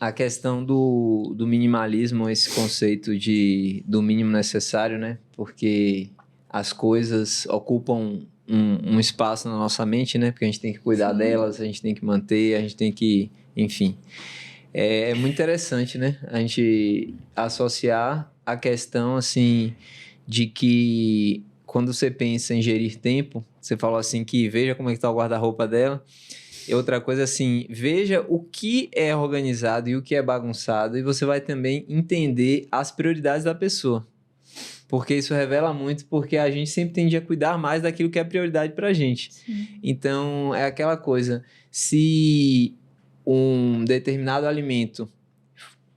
A questão do minimalismo, esse conceito do mínimo necessário, né? Porque as coisas ocupam um espaço na nossa mente, né? Porque a gente tem que cuidar delas, a gente tem que manter, a gente tem que... Enfim. É muito interessante, né? A gente associar a questão, assim, de que quando você pensa em gerir tempo, você falou assim que veja como é que tá o guarda-roupa dela. E outra coisa assim, veja o que é organizado e o que é bagunçado e você vai também entender as prioridades da pessoa. Porque isso revela muito, porque a gente sempre tende a cuidar mais daquilo que é prioridade pra gente. Sim. Então, é aquela coisa, se um determinado alimento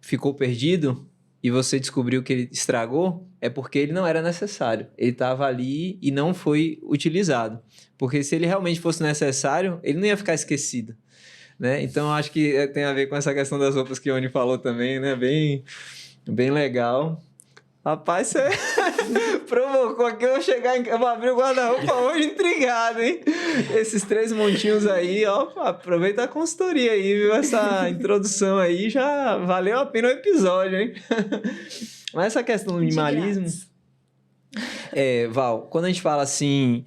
ficou perdido e você descobriu que ele estragou, é porque ele não era necessário. Ele estava ali e não foi utilizado. Porque se ele realmente fosse necessário, ele não ia ficar esquecido, né? Então, eu acho que tem a ver com essa questão das roupas que o Oni falou também, né? Bem legal. Rapaz, você provocou aqui eu chegar em... Eu vou abrir o guarda-roupa hoje intrigado, hein? Esses 3 montinhos aí, ó, aproveita a consultoria aí, viu? Essa introdução aí já valeu a pena o episódio, hein? Mas essa questão do minimalismo... Val, quando a gente fala assim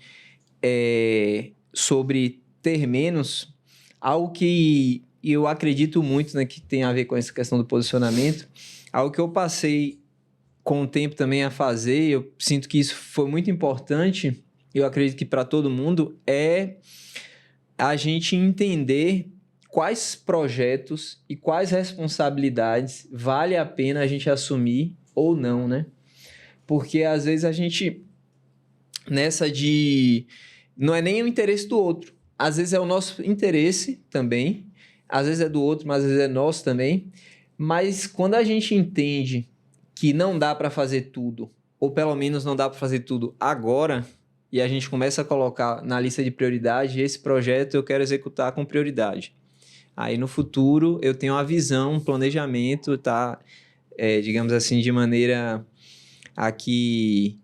sobre ter menos, algo que eu acredito muito, né, que tem a ver com essa questão do posicionamento, algo que eu passei com o tempo também a fazer, eu sinto que isso foi muito importante, eu acredito que para todo mundo, é a gente entender quais projetos e quais responsabilidades vale a pena a gente assumir ou não, né? Porque às vezes a gente, nessa de... Não é nem o interesse do outro, às vezes é o nosso interesse também, às vezes é do outro, mas às vezes é nosso também, mas quando a gente entende que não dá para fazer tudo, ou pelo menos não dá para fazer tudo agora, e a gente começa a colocar na lista de prioridade, esse projeto eu quero executar com prioridade. Aí no futuro eu tenho uma visão, um planejamento, tá? Digamos assim, de maneira aqui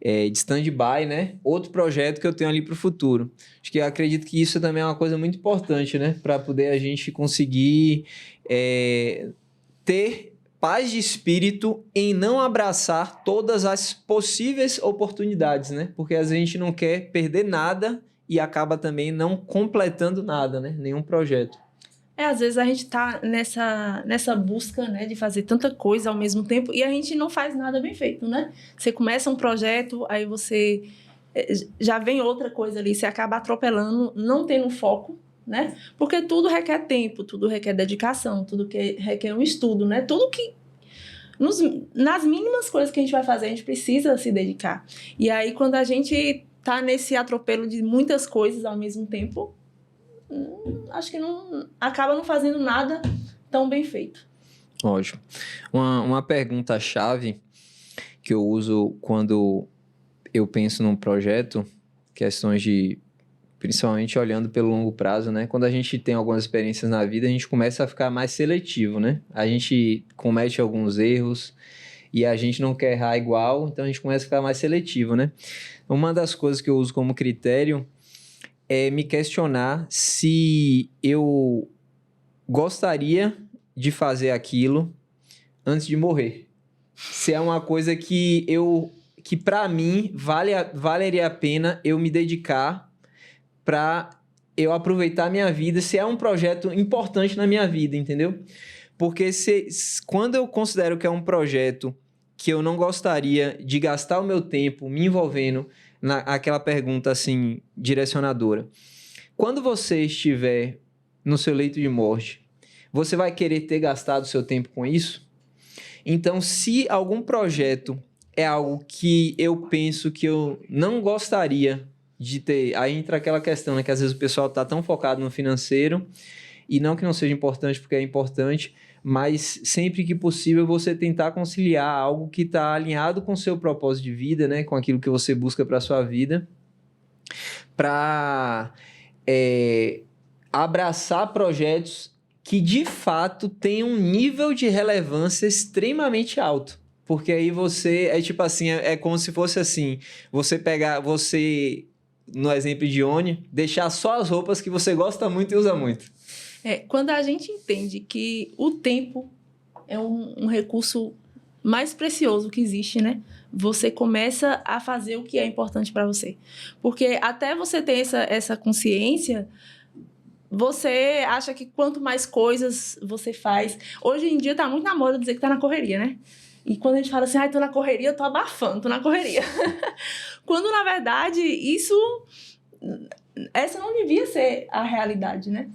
de stand-by, né? Outro projeto que eu tenho ali para o futuro. Acho que eu acredito que isso também é uma coisa muito importante, né? Para poder a gente conseguir ter paz de espírito em não abraçar todas as possíveis oportunidades, né? Porque às vezes a gente não quer perder nada e acaba também não completando nada, né? Nenhum projeto. Às vezes a gente tá nessa busca, né, de fazer tanta coisa ao mesmo tempo e a gente não faz nada bem feito, né? Você começa um projeto, aí você já vem outra coisa ali, você acaba atropelando, não tendo foco, né? Porque tudo requer tempo, tudo requer dedicação, tudo que requer um estudo, né? Tudo que... nas mínimas coisas que a gente vai fazer, a gente precisa se dedicar. E aí, quando a gente tá nesse atropelo de muitas coisas ao mesmo tempo, acho que acaba não fazendo nada tão bem feito. Ótimo. Uma pergunta-chave que eu uso quando eu penso num projeto, questões de... principalmente olhando pelo longo prazo, né? Quando a gente tem algumas experiências na vida, a gente começa a ficar mais seletivo, né? A gente comete alguns erros e a gente não quer errar igual, então a gente começa a ficar mais seletivo, né? Uma das coisas que eu uso como critério é me questionar se eu gostaria de fazer aquilo antes de morrer. Se é uma coisa que para mim valeria a pena eu me dedicar para eu aproveitar a minha vida, se é um projeto importante na minha vida, entendeu? Porque quando eu considero que é um projeto que eu não gostaria de gastar o meu tempo me envolvendo naquela pergunta assim, direcionadora. Quando você estiver no seu leito de morte, você vai querer ter gastado o seu tempo com isso? Então, se algum projeto é algo que eu penso que eu não gostaria de ter... Aí entra aquela questão, né? Que às vezes o pessoal está tão focado no financeiro, e não que não seja importante, porque é importante, mas sempre que possível você tentar conciliar algo que está alinhado com o seu propósito de vida, né? Com aquilo que você busca para a sua vida, para abraçar projetos que de fato tenham um nível de relevância extremamente alto. Porque aí você, tipo assim, é como se fosse assim, no exemplo de Oni, deixar só as roupas que você gosta muito e usa muito. Quando a gente entende que o tempo é um recurso mais precioso que existe, né? Você começa a fazer o que é importante para você. Porque até você ter essa consciência, você acha que quanto mais coisas você faz... Hoje em dia tá muito na moda dizer que tá na correria, né? E quando a gente fala assim, tô na correria, eu tô abafando, tô na correria. Quando, na verdade, essa não devia ser a realidade, né?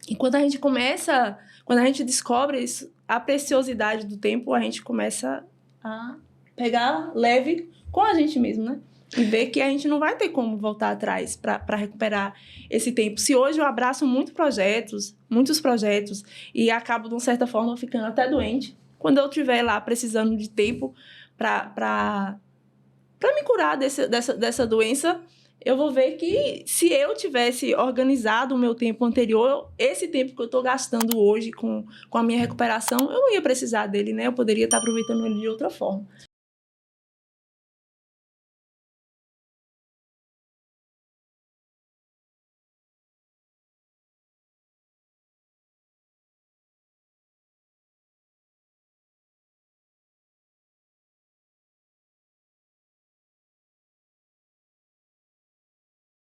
E quando a gente descobre isso, a preciosidade do tempo, a gente começa a pegar leve com a gente mesmo, né? E ver que a gente não vai ter como voltar atrás para recuperar esse tempo. Se hoje eu abraço muitos projetos, e acabo, de uma certa forma, ficando até doente, quando eu estiver lá precisando de tempo para me curar dessa doença, eu vou ver que se eu tivesse organizado o meu tempo anterior, esse tempo que eu estou gastando hoje com a minha recuperação, eu não ia precisar dele, né? Eu poderia estar aproveitando ele de outra forma.